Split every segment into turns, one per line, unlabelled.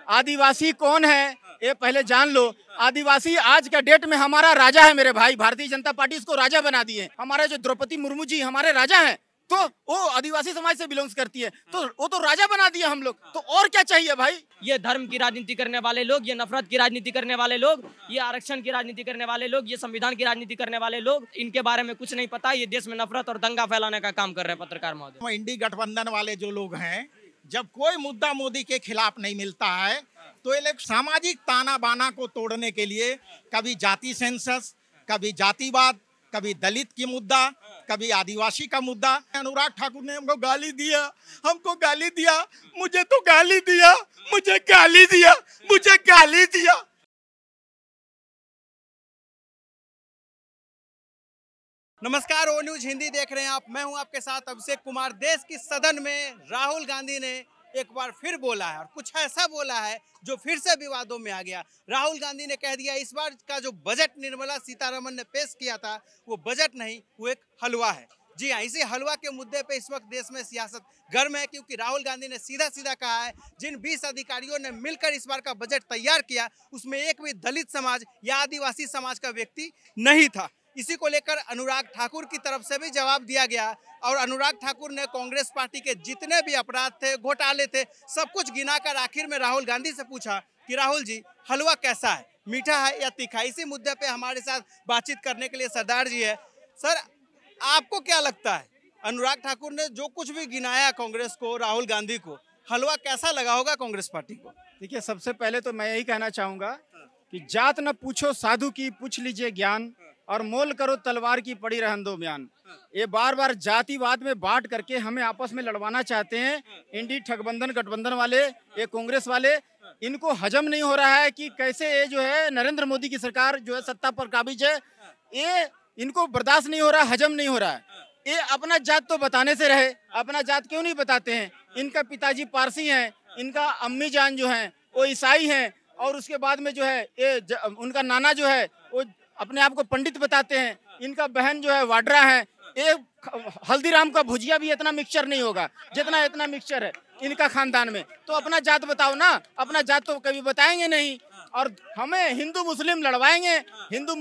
आदिवासी कौन है ये पहले जान लो। आदिवासी आज का डेट में हमारा राजा है मेरे भाई। भारतीय जनता पार्टी इसको राजा बना दिए। हमारे जो द्रौपदी मुर्मू जी हमारे राजा हैं, तो वो आदिवासी समाज से बिलोंग्स करती है, तो वो तो राजा बना दिया हम लोग। तो और क्या चाहिए भाई?
ये धर्म की राजनीति करने वाले लोग, ये नफरत की राजनीति करने वाले लोग, ये आरक्षण की राजनीति करने वाले लोग, ये संविधान की राजनीति करने वाले लोग, इनके बारे में कुछ नहीं पता। ये देश में नफरत और दंगा फैलाने का काम कर रहे हैं पत्रकार महोदय।
इंडी गठबंधन वाले जो लोग हैं, जब कोई मुद्दा मोदी के खिलाफ नहीं मिलता है तो ये लोग सामाजिक ताना बाना को तोड़ने के लिए कभी जाति सेंसस, कभी जातिवाद, कभी दलित की मुद्दा, कभी आदिवासी का मुद्दा। अनुराग ठाकुर ने हमको गाली दिया, मुझे तो गाली दिया, मुझे गाली दिया, मुझे गाली दिया।
नमस्कार, ओ न्यूज हिंदी देख रहे हैं आप। मैं हूं आपके साथ अभिषेक कुमार। देश की सदन में राहुल गांधी ने एक बार फिर बोला है और कुछ ऐसा बोला है जो फिर से विवादों में आ गया। राहुल गांधी ने कह दिया इस बार का जो बजट निर्मला सीतारमण ने पेश किया था वो बजट नहीं, वो एक हलवा है। जी हाँ, इसी हलवा के मुद्दे पे इस वक्त देश में सियासत गर्म है, क्योंकि राहुल गांधी ने सीधा सीधा कहा है जिन 20 अधिकारियों ने मिलकर इस बार का बजट तैयार किया उसमें एक भी दलित समाज या आदिवासी समाज का व्यक्ति नहीं था। इसी को लेकर अनुराग ठाकुर की तरफ से भी जवाब दिया गया और अनुराग ठाकुर ने कांग्रेस पार्टी के जितने भी अपराध थे, घोटाले थे, सब कुछ गिनाकर आखिर में राहुल गांधी से पूछा कि राहुल जी, हलवा कैसा है, मीठा है या तीखा? इसी मुद्दे पे हमारे साथ बातचीत करने के लिए सरदार जी है। सर, आपको क्या लगता है, अनुराग ठाकुर ने जो कुछ भी गिनाया कांग्रेस को, राहुल गांधी को, हलवा कैसा लगा होगा कांग्रेस पार्टी को?
देखिए, सबसे पहले तो मैं यही कहना चाहूंगा कि जात न पूछो साधु की, पूछ लीजिए ज्ञान, और मोल करो तलवार की, पड़ी रहन दो बयान। ये बार बार जातिवाद में बांट करके हमें आपस में लड़वाना चाहते हैं इंडी ठगबंधन गठबंधन वाले, ये कांग्रेस वाले। इनको हजम नहीं हो रहा है कि कैसे ये जो है नरेंद्र मोदी की सरकार जो है सत्ता पर काबिज है, ये इनको बर्दाश्त नहीं हो रहा, हजम नहीं हो रहा है। ये अपना जात तो बताने से रहे, अपना जात क्यों नहीं बताते हैं? इनका पिताजी पारसी हैं, इनका अम्मी जान जो है वो ईसाई हैं, और उसके बाद में जो है ये उनका नाना जो है वो अपने आप को पंडित बताते हैं, इनका बहन जो है वाड्रा है। ये हल्दीराम का भुजिया भी इतना मिक्सचर नहीं होगा जितना इतना मिक्सचर है इनका खानदान में। तो अपना जात बताओ ना, अपना जात तो कभी बताएंगे नहीं। और हमें हिंदू मुस्लिम लड़वाएंगे, हिंदू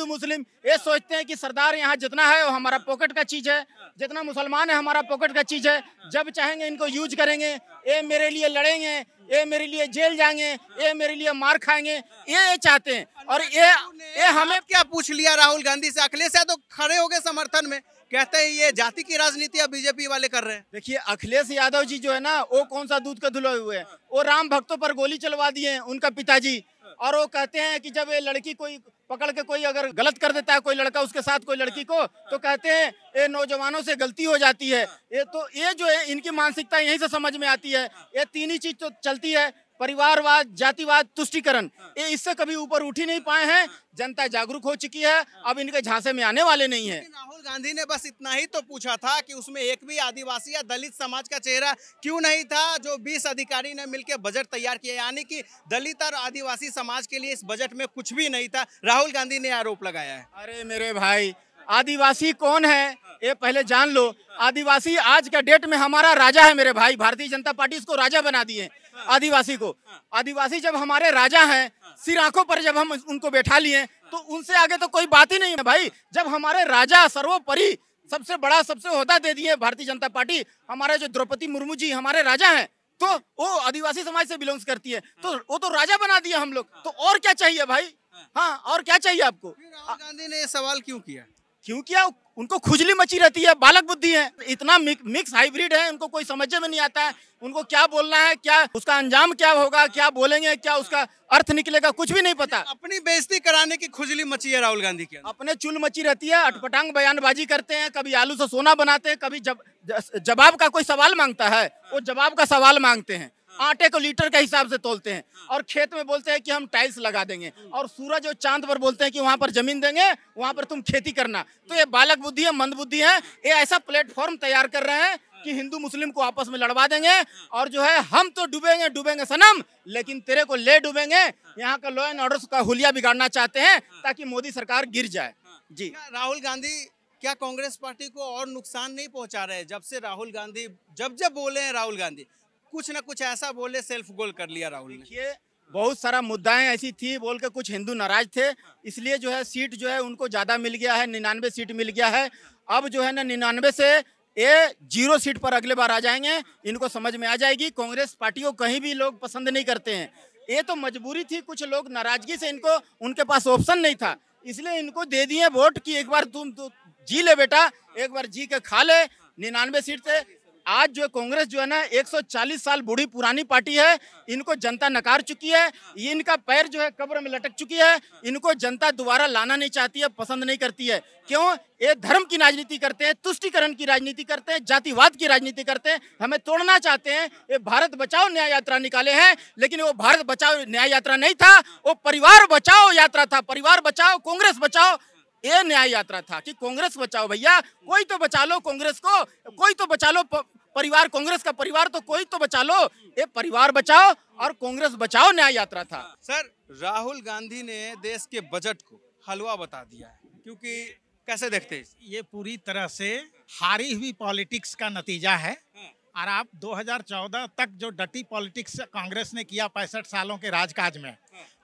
मुस्लिम ये सोचते हैं कि सरदार यहाँ जितना है वो हमारा पॉकेट का चीज है, जितना मुसलमान है हमारा पॉकेट का चीज है, जब चाहेंगे इनको यूज करेंगे, ये मेरे लिए लड़ेंगे, ये मेरे लिए जेल जाएंगे, ये मेरे लिए मार खाएंगे, ये चाहते हैं। और ये हमें
क्या पूछ लिया राहुल गांधी से? अखिलेश यादव खड़े हो गए समर्थन में, कहते हैं ये जाति की राजनीति अब बीजेपी वाले कर रहे हैं।
देखिए, अखिलेश यादव जी जो है ना, वो कौन सा दूध के धुले हुए हैं? वो राम भक्तों पर गोली चलवा दिए हैं उनका पिताजी। और वो कहते हैं कि जब ये लड़की कोई पकड़ के कोई अगर गलत कर देता है, कोई लड़का उसके साथ कोई लड़की को, तो कहते हैं ये नौजवानों से गलती हो जाती है। ये जो है इनकी मानसिकता यहीं से समझ में आती है। ये तीन ही चीज तो चलती है, परिवारवाद, जातिवाद, तुष्टीकरण। ये इससे कभी ऊपर उठ ही नहीं पाए हैं। जनता जागरूक हो चुकी है, अब इनके झांसे में आने वाले नहीं है।
राहुल गांधी ने बस इतना ही तो पूछा था कि उसमें एक भी आदिवासी या दलित समाज का चेहरा क्यों नहीं था। जो 20 अधिकारी ने मिलकर बजट तैयार किया, यानी कि दलित और आदिवासी समाज के लिए इस बजट में कुछ भी नहीं था, राहुल गांधी ने आरोप लगाया है।
अरे मेरे भाई, आदिवासी कौन है ये पहले जान लो। आदिवासी आज का डेट में हमारा राजा है मेरे भाई। भारतीय जनता पार्टी इसको राजा बना दिए आदिवासी को। आदिवासी जब हमारे राजा हैं, सिर आंखों पर जब हम उनको बैठा लिए, तो उनसे आगे तो कोई बात ही नहीं है भाई। जब हमारे राजा सर्वोपरि सबसे बड़ा सबसे ओहदा दे दिए भारतीय जनता पार्टी, हमारे जो द्रौपदी मुर्मू जी हमारे राजा हैं, तो वो आदिवासी समाज से बिलोंग्स करती है, तो वो तो राजा बना दिया हम लोग। तो और क्या चाहिए भाई? हाँ, और क्या चाहिए आपको?
राहुल गांधी ने ये सवाल क्यों किया?
क्यों किया? उनको खुजली मची रहती है, बालक बुद्धि है, इतना मिक्स हाइब्रिड है, उनको कोई समझ में नहीं आता है। उनको क्या बोलना है, क्या उसका अंजाम क्या होगा, क्या बोलेंगे, क्या उसका अर्थ निकलेगा, कुछ भी नहीं पता।
अपनी बेइज्जती कराने की खुजली मची है राहुल गांधी की।
अपने चुल मची रहती है, अटपटांग बयानबाजी करते हैं, कभी आलू से सोना बनाते हैं, कभी जवाब का कोई सवाल मांगता है वो जवाब का सवाल मांगते हैं। आटे को लीटर के हिसाब से तोलते हैं, और खेत में बोलते हैं कि हम टाइल्स लगा देंगे, और सूरज और चांद पर बोलते हैं कि वहां पर जमीन देंगे, वहां पर तुम खेती करना। तो ये बालक बुद्धि है, मंद बुद्धि है। ये ऐसा प्लेटफॉर्म तैयार कर रहे हैं कि हिंदू मुस्लिम को आपस में लड़वा देंगे, और जो है हम तो डूबेंगे सनम, लेकिन तेरे को ले डूबेंगे। यहाँ का लॉ एंड ऑर्डर का हुलिया बिगाड़ना चाहते हैं ताकि मोदी सरकार गिर जाए। जी,
राहुल गांधी क्या कांग्रेस पार्टी को और नुकसान नहीं पहुंचा रहे? जब से राहुल गांधी जब बोले हैं राहुल गांधी, कुछ ना कुछ ऐसा बोले, सेल्फ गोल कर लिया राहुल ने।
देखिए, बहुत सारा मुद्दाएं ऐसी थी बोल के कुछ हिंदू नाराज थे, इसलिए जो है सीट जो है उनको ज्यादा मिल गया है, 99 सीट मिल गया है। अब जो है ना 99 से ये 0 सीट पर अगले बार आ जाएंगे। इनको समझ में आ जाएगी कांग्रेस पार्टी को कहीं भी लोग पसंद नहीं करते हैं। ये तो मजबूरी थी, कुछ लोग नाराजगी से इनको, उनके पास ऑप्शन नहीं था, इसलिए इनको दे दिए वोट कि एक बार तुम तो जी ले बेटा, एक बार जी के खा ले 99 सीट से। आज जो कांग्रेस जो है ना 140 साल बूढ़ी पुरानी पार्टी है, इनको जनता नकार चुकी है, ये इनका पैर जो है कब्र में लटक चुकी है, इनको जनता दोबारा लाना नहीं चाहती है, पसंद नहीं करती है। क्यों? ये धर्म की राजनीति करते हैं, तुष्टीकरण की राजनीति करते हैं, जातिवाद की राजनीति करते हैं, हमें तोड़ना चाहते हैं। ये भारत बचाओ न्याय यात्रा निकाले हैं, लेकिन वो भारत बचाओ न्याय यात्रा नहीं था, वो परिवार बचाओ यात्रा था। परिवार बचाओ, कांग्रेस बचाओ, ये न्याय यात्रा था कि कांग्रेस बचाओ भैया, कोई तो बचा लो कांग्रेस को, कोई तो बचा लो परिवार, कांग्रेस का परिवार तो कोई तो बचा लो। ये परिवार बचाओ और कांग्रेस बचाओ न्याय यात्रा था।
सर, राहुल गांधी ने देश के बजट को हलवा बता दिया है, क्योंकि कैसे देखते हैं?
ये पूरी तरह से हारी हुई पॉलिटिक्स का नतीजा है। और आप 2014 तक जो डटी पॉलिटिक्स कांग्रेस ने किया 65 सालों के राजकाज में,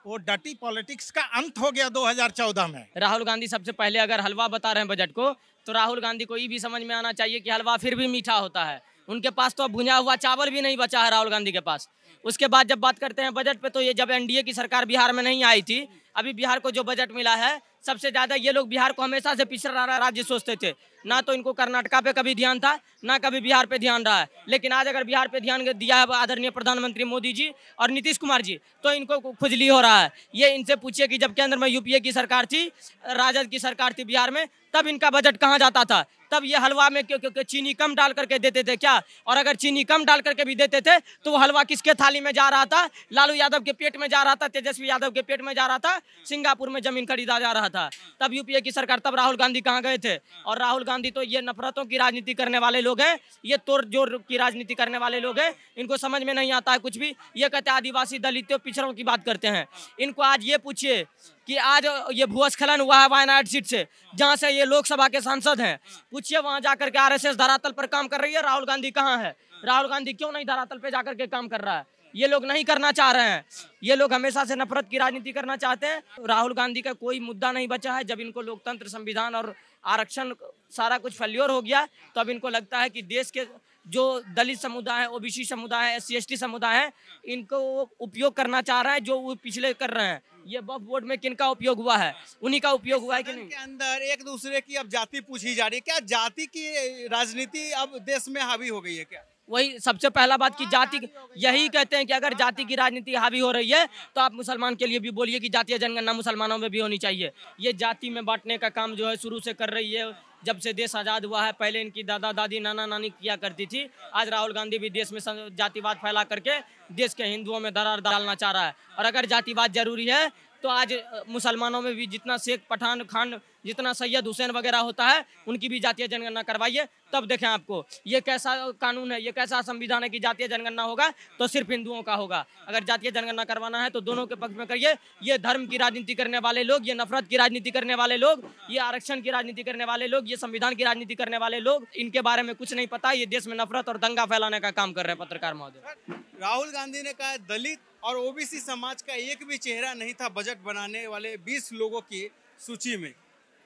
वो डटी पॉलिटिक्स का अंत हो गया 2014 में।
राहुल गांधी सबसे पहले अगर हलवा बता रहे हैं बजट को, तो राहुल गांधी को ये भी समझ में आना चाहिए कि हलवा फिर भी मीठा होता है। उनके पास तो अब भुना हुआ चावल भी नहीं बचा है राहुल गांधी के पास। उसके बाद जब बात करते हैं बजट पे, तो ये जब एनडीए की सरकार बिहार में नहीं आई थी, अभी बिहार को जो बजट मिला है, सबसे ज्यादा ये लोग बिहार को हमेशा से पिछड़ा राज्य सोचते थे। ना तो इनको कर्नाटका पे कभी ध्यान था, ना कभी बिहार पे ध्यान रहा है। लेकिन आज अगर बिहार पे ध्यान दिया है आदरणीय प्रधानमंत्री मोदी जी और नीतीश कुमार जी, तो इनको खुजली हो रहा है। ये इनसे पूछिए कि जब केंद्र में यूपीए की सरकार थी, राजद की सरकार थी बिहार में, तब इनका बजट कहाँ जाता था? तब ये हलवा में चीनी कम डाल करके देते थे क्या? और अगर चीनी कम डाल करके भी देते थे तो वो हलवा किसके थाली में जा रहा था? लालू यादव के पेट में जा रहा था, तेजस्वी यादव के पेट में जा रहा था, सिंगापुर में जमीन खरीदा जा रहा था। तब यूपीए की सरकार, तब राहुल गांधी कहाँ गए थे? और राहुल गांधी तो ये नफरतों की राजनीति करने वाले लोग हैं, ये तोड़ जोड़ की राजनीति करने वाले लोग हैं। इनको समझ में नहीं आता है कुछ भी। ये कहते हैं आदिवासी दलितों पिछड़ों की बात करते हैं। इनको आज ये पूछिए कि आज ये भूस्खलन हुआ है वायनाड सीट से, जहां से ये लोकसभा के सांसद हैं, पूछिए वहां जाकर के आरएसएस धरातल पर काम कर रही है, राहुल गांधी कहाँ है? राहुल गांधी क्यों नहीं धरातल पे जाकर के काम कर रहा है? ये लोग नहीं करना चाह रहे हैं। ये लोग हमेशा से नफरत की राजनीति करना चाहते हैं। राहुल गांधी का कोई मुद्दा नहीं बचा है। जब इनको लोकतंत्र, संविधान और आरक्षण सारा कुछ फेल्योर हो गया, तो अब इनको लगता है कि देश के जो दलित समुदाय है, ओबीसी समुदाय है, SC/ST समुदाय है, इनको उपयोग करना चाह रहा है, जो वो पिछले कर रहे हैं। ये वक्फ बोर्ड में किनका उपयोग हुआ है? उन्हीं का उपयोग हुआ है कि नहीं?
के अंदर एक दूसरे की अब जाति पूछी जा रही है। क्या जाति की राजनीति अब देश में हावी हो गई है क्या?
वही सबसे पहला बात कि जाति, यही कहते हैं कि अगर जाति की राजनीति हावी हो रही है, तो आप मुसलमान के लिए भी बोलिए कि जातीय जनगणना मुसलमानों में भी होनी चाहिए। ये जाति में बांटने का काम जो है शुरू से कर रही है, जब से देश आज़ाद हुआ है। पहले इनकी दादा दादी, नाना नानी किया करती थी। आज राहुल गांधी भी देश में जातिवाद फैला करके देश के हिंदुओं में दरार डालना चाह रहा है। और अगर जातिवाद जरूरी है, तो आज मुसलमानों में भी जितना शेख, पठान, खान, जितना सैयद, हुसैन वगैरह होता है, उनकी भी जातीय जनगणना करवाइए, तब देखें आपको ये कैसा कानून है, ये कैसा संविधान है कि जातीय जनगणना होगा तो सिर्फ हिंदुओं का होगा। अगर जातीय जनगणना करवाना है तो दोनों के पक्ष में करिए। ये धर्म की राजनीति करने वाले लोग, ये नफरत की राजनीति करने वाले लोग, ये आरक्षण की राजनीति करने वाले लोग, ये संविधान की राजनीति करने वाले लोग, इनके बारे में कुछ नहीं पता। ये देश में नफरत और दंगा फैलाने का काम कर रहे हैं पत्रकार महोदय।
राहुल गांधी ने कहा दलित और ओबीसी समाज का एक भी चेहरा नहीं था बजट बनाने वाले 20 लोगों की सूची में।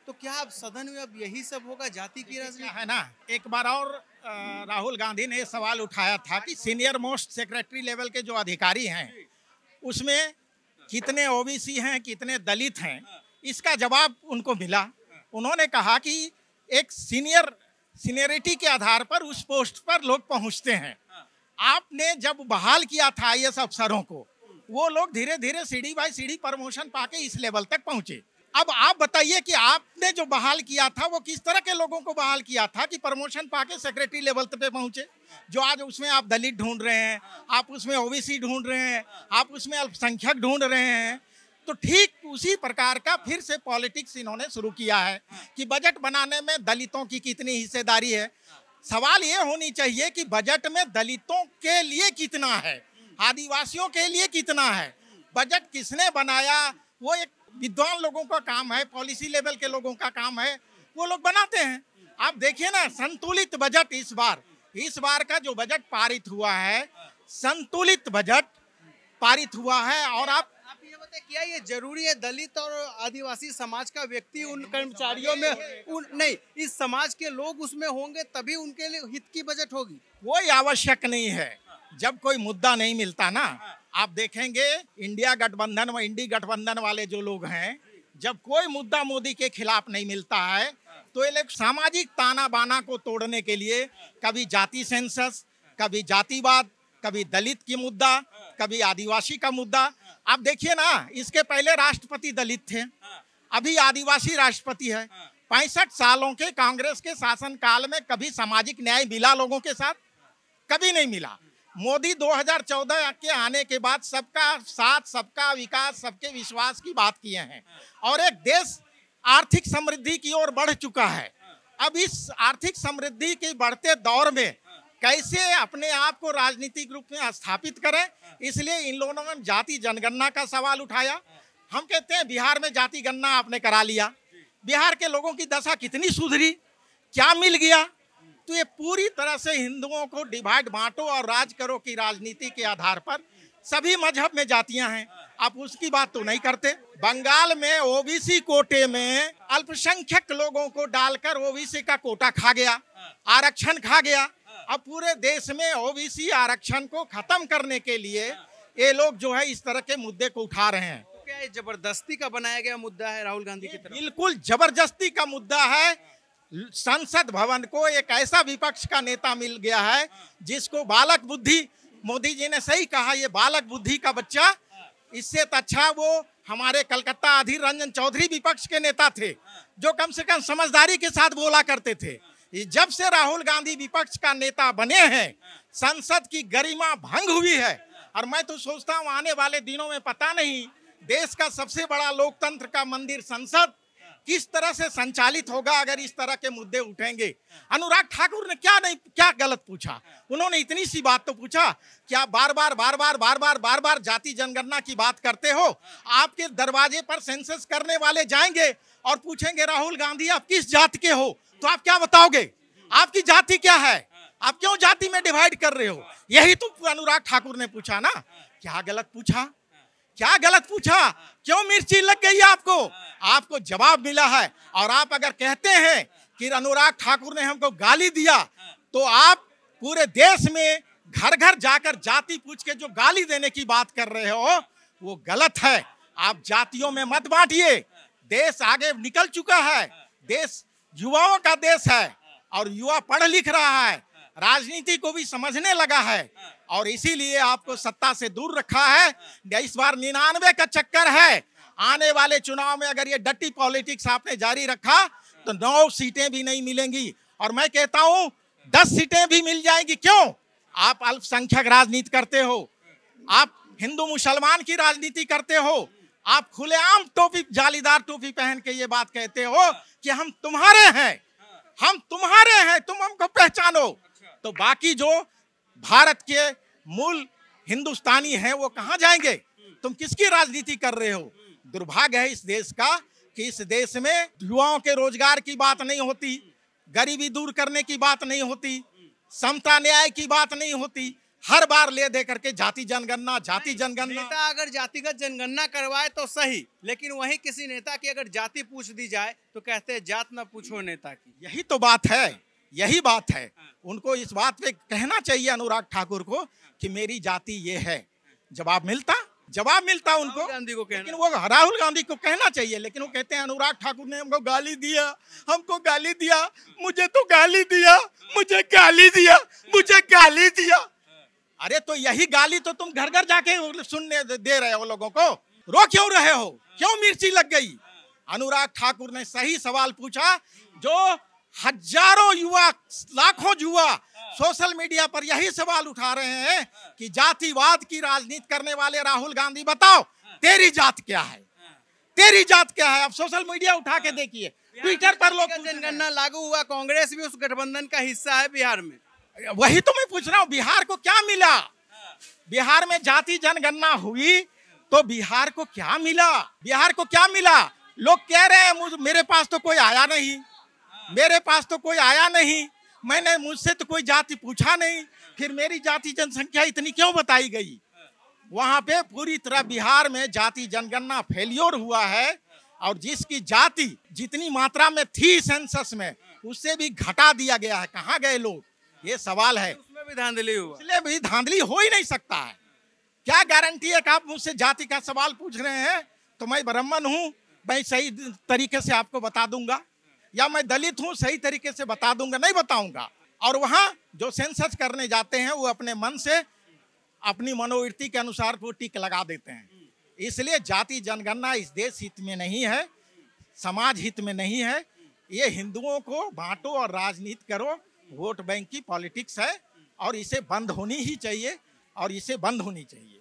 तो क्या अब सदन में अब यही सब होगा, जाति की राजनीति?
है ना, एक बार और राहुल गांधी ने सवाल उठाया था कि सीनियर मोस्ट सेक्रेटरी लेवल के जो अधिकारी हैं, उसमें कितने ओबीसी हैं, कितने दलित हैं। इसका जवाब उनको मिला। उन्होंने कहा कि एक सीनियरिटी के आधार पर उस पोस्ट पर लोग पहुंचते हैं। आपने जब बहाल किया था IAS अफसरों को, वो लोग धीरे धीरे सीढ़ी बाई सीढ़ी प्रमोशन पाके इस लेवल तक पहुंचे। अब आप बताइए कि आपने जो बहाल किया था वो किस तरह के लोगों को बहाल किया था कि प्रमोशन पाके सेक्रेटरी लेवल पे पहुंचे। जो आज उसमें आप दलित ढूंढ रहे हैं, आप उसमें ओबीसी ढूंढ रहे हैं, आप उसमें अल्पसंख्यक ढूंढ रहे हैं। तो ठीक उसी प्रकार का फिर से पॉलिटिक्स इन्होंने शुरू किया है कि बजट बनाने में दलितों की कितनी हिस्सेदारी है। सवाल ये होनी चाहिए कि बजट में दलितों के लिए कितना है, आदिवासियों के लिए कितना है। बजट किसने बनाया, वो एक विद्वान लोगों का काम है, पॉलिसी लेवल के लोगों का काम है, वो लोग बनाते हैं। आप देखिए ना, संतुलित बजट इस बार का जो बजट पारित हुआ है, संतुलित बजट पारित हुआ है। और आप
ये बताइए, क्या ये जरूरी है दलित और आदिवासी समाज का व्यक्ति उन कर्मचारियों में नहीं, इस समाज के लोग उसमें होंगे तभी उनके लिए हित की बजट होगी?
कोई आवश्यक नहीं है। जब कोई मुद्दा नहीं मिलता ना, आप देखेंगे इंडिया गठबंधन व इंडी गठबंधन वाले जो लोग हैं, जब कोई मुद्दा मोदी के खिलाफ नहीं मिलता है तो ये लोग सामाजिक ताना बाना को तोड़ने के लिए कभी जाति सेंसस, कभी जातिवाद, कभी दलित की मुद्दा, कभी आदिवासी का मुद्दा। आप देखिए ना, इसके पहले राष्ट्रपति दलित थे, अभी आदिवासी राष्ट्रपति है। 65 सालों के कांग्रेस के शासनकाल में कभी सामाजिक न्याय मिला लोगों के साथ? कभी नहीं मिला। मोदी 2014 के आने के बाद सबका साथ, सबका विकास, सबके विश्वास की बात किए हैं और एक देश आर्थिक समृद्धि की ओर बढ़ चुका है। अब इस आर्थिक समृद्धि के बढ़ते दौर में कैसे अपने आप को राजनीतिक रूप में स्थापित करें, इसलिए इन लोगों ने जाति जनगणना का सवाल उठाया। हम कहते हैं बिहार में जाति गणना आपने करा लिया, बिहार के लोगों की दशा कितनी सुधरी, क्या मिल गया? तो ये पूरी तरह से हिंदुओं को डिवाइड बांटो और राज करो की राजनीति के आधार पर सभी मजहब में जातियां हैं, आप उसकी बात तो नहीं करते। बंगाल में ओबीसी कोटे में अल्पसंख्यक लोगों को डालकर ओबीसी का कोटा खा गया, आरक्षण खा गया। अब पूरे देश में ओबीसी आरक्षण को खत्म करने के लिए ये लोग जो है इस तरह के मुद्दे को उठा रहे हैं।
तो क्या ये जबरदस्ती का बनाया गया मुद्दा है राहुल गांधी की तरफ?
बिल्कुल जबरदस्ती का मुद्दा है। संसद भवन को एक ऐसा विपक्ष का नेता मिल गया है जिसको बालक बुद्धि, मोदी जी ने सही कहा, ये बालक बुद्धि का बच्चा, इससे अच्छा वो हमारे कलकत्ता अधीर रंजन चौधरी विपक्ष के नेता थे जो कम से कम समझदारी के साथ बोला करते थे। जब से राहुल गांधी विपक्ष का नेता बने हैं, संसद की गरिमा भंग हुई है। और मैं तो सोचता हूँ आने वाले दिनों में पता नहीं देश का सबसे बड़ा लोकतंत्र का मंदिर संसद किस तरह से संचालित होगा अगर इस तरह के मुद्दे उठेंगे। अनुराग ठाकुर ने क्या गलत पूछा? उन्होंने इतनी सी बात तो पूछा, क्या बार बार जाति जनगणना की बात करते हो? आपके दरवाजे पर सेंसस करने वाले जाएंगे और पूछेंगे राहुल गांधी आप किस जाति के हो, तो आप क्या बताओगे? आपकी जाति क्या है? आप क्यों जाति में डिवाइड कर रहे हो? यही तो अनुराग ठाकुर ने पूछा ना। क्या गलत पूछा? क्या गलत पूछा? क्यों मिर्ची लग गई आपको? आपको जवाब मिला है। और आप अगर कहते हैं कि अनुराग ठाकुर ने हमको गाली दिया, तो आप पूरे देश में घर घर जाकर जाति पूछ के जो गाली देने की बात कर रहे हो वो गलत है। आप जातियों में मत बांटिए। देश आगे निकल चुका है, देश युवाओं का देश है और युवा पढ़ लिख रहा है, राजनीति को भी समझने लगा है और इसीलिए आपको सत्ता से दूर रखा है। इस बार 99 का चक्कर है। आने वाले चुनाव में अगर ये डटी पॉलिटिक्स आपने जारी रखा तो 9 सीटें भी नहीं मिलेंगी और मैं कहता हूं 10 सीटें भी मिल जाएंगी। क्यों? आप अल्पसंख्यक राजनीति करते हो, आप हिंदू मुसलमान की राजनीति करते हो, आप खुलेआम टोपी, जालीदार टोपी पहन के ये बात कहते हो कि हम तुम्हारे हैं, हम तुम्हारे हैं, तुम हमको पहचानो। तो बाकी जो भारत के मूल हिंदुस्तानी हैं वो कहां जाएंगे? तुम किसकी राजनीति कर रहे हो? दुर्भाग्य है इस देश का कि इस देश में युवाओं के रोजगार की बात नहीं होती, गरीबी दूर करने की बात नहीं होती, समता न्याय की बात नहीं होती। हर बार ले दे करके जाति जनगणना।
नेता अगर जातिगत जनगणना करवाए तो सही, लेकिन वहीं किसी नेता की अगर जाति पूछ दी जाए तो कहते हैं जात ना पूछो नेता की।
यही तो बात है, यही बात है। उनको इस बात पे कहना चाहिए अनुराग ठाकुर को कि मेरी जाति ये है। जवाब मिलता उनको,
गांधी को
लेकिन वो राहुल गांधी को कहना चाहिए, लेकिन वो कहते हैं अनुराग ठाकुर ने हमको गाली दिया, मुझे तो गाली दिया, मुझे गाली दिया। अरे तो यही गाली तो तुम घर घर जाके सुनने दे रहे हो लोगों को, रो क्यों रहे हो? क्यों मिर्ची लग गई? अनुराग ठाकुर ने सही सवाल पूछा जो हजारों युवा, लाखों युवा सोशल मीडिया पर यही सवाल उठा रहे हैं कि जातिवाद की राजनीति करने वाले राहुल गांधी बताओ तेरी जात क्या है, तेरी जात क्या है? अब सोशल मीडिया उठा के देखिए, ट्विटर पर लोग।
जनगणना लागू हुआ, कांग्रेस भी उस गठबंधन का हिस्सा है बिहार में।
वही तो मैं पूछ रहा हूँ, बिहार को क्या मिला? बिहार में जाति जनगणना हुई तो बिहार को क्या मिला? बिहार को क्या मिला? लोग कह रहे हैं मेरे पास तो कोई आया नहीं, मेरे पास तो कोई आया नहीं। मैंने मुझसे तो कोई जाति पूछा नहीं, फिर मेरी जाति जनसंख्या इतनी क्यों बताई गई? वहां पे पूरी तरह बिहार में जाति जनगणना फेलियर हुआ है, और जिसकी जाति जितनी मात्रा में थी सेंसस में उससे भी घटा दिया गया है। कहाँ गए लोग, ये सवाल है।
उसमें भी धांधली हुआ।
इसलिए भी धांधली हो ही नहीं सकता है। क्या गारंटी है कि आप मुझसे जाति का सवाल पूछ रहे हैं तो मैं ब्राह्मण हूँ, मैं सही तरीके से आपको बता दूंगा, या मैं दलित हूँ सही तरीके से बता दूंगा? नहीं बताऊंगा। और वहाँ जो सेंसस करने जाते हैं वो अपने मन से अपनी मनोवृत्ति के अनुसार वो टिक लगा देते हैं। इसलिए जाति जनगणना इस देश हित में नहीं है, समाज हित में नहीं है। ये हिंदुओं को बांटो और राजनीति करो, वोट बैंक की पॉलिटिक्स है, और इसे बंद होनी ही चाहिए, और इसे बंद होनी चाहिए।